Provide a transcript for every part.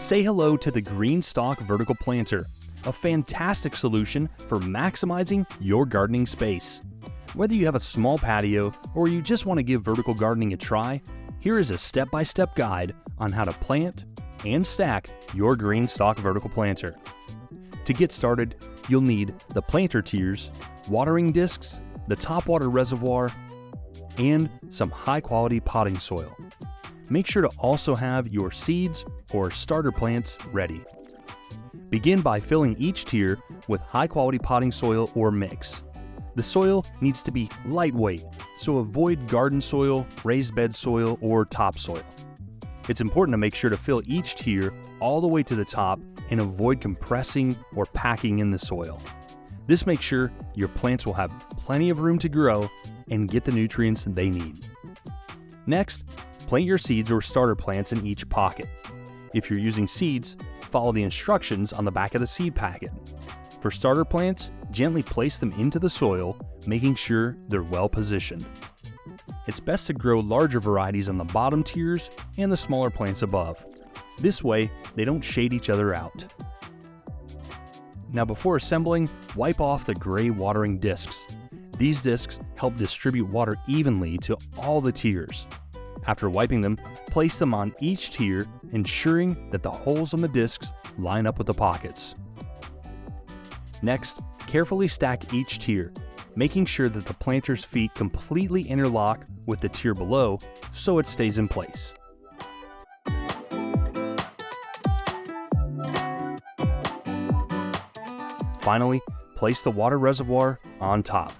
Say hello to the GreenStalk vertical planter, a fantastic solution for maximizing your gardening space. Whether you have a small patio or you just want to give vertical gardening a try, here is a step-by-step guide on how to plant and stack your GreenStalk vertical planter. To get started, you'll need the planter tiers, watering discs, the topwater reservoir, and some high-quality potting soil. Make sure to also have your seeds or starter plants ready. Begin by filling each tier with high-quality potting soil or mix. The soil needs to be lightweight, so avoid garden soil, raised bed soil, or topsoil. It's important to make sure to fill each tier all the way to the top and avoid compressing or packing in the soil. This makes sure your plants will have plenty of room to grow and get the nutrients they need. Next, plant your seeds or starter plants in each pocket. If you're using seeds, follow the instructions on the back of the seed packet. For starter plants, gently place them into the soil, making sure they're well positioned. It's best to grow larger varieties on the bottom tiers and the smaller plants above. This way, they don't shade each other out. Now before assembling, wipe off the gray watering discs. These discs help distribute water evenly to all the tiers. After wiping them, place them on each tier, ensuring that the holes on the discs line up with the pockets. Next, carefully stack each tier, making sure that the planter's feet completely interlock with the tier below so it stays in place. Finally, place the water reservoir on top.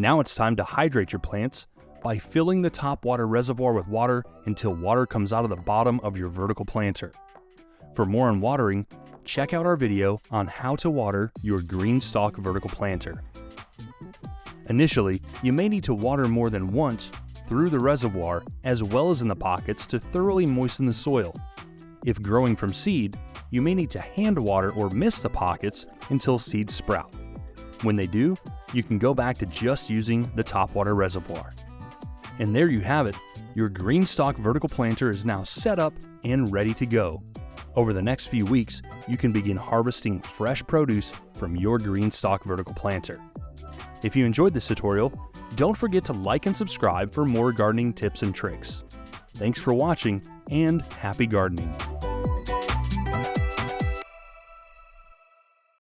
Now it's time to hydrate your plants by filling the top water reservoir with water until water comes out of the bottom of your vertical planter. For more on watering, check out our video on how to water your GreenStalk vertical planter. Initially, you may need to water more than once through the reservoir as well as in the pockets to thoroughly moisten the soil. If growing from seed, you may need to hand water or mist the pockets until seeds sprout. When they do, you can go back to just using the topwater reservoir. And there you have it, your GreenStalk vertical planter is now set up and ready to go. Over the next few weeks, you can begin harvesting fresh produce from your GreenStalk vertical planter. If you enjoyed this tutorial, don't forget to like and subscribe for more gardening tips and tricks. Thanks for watching and happy gardening.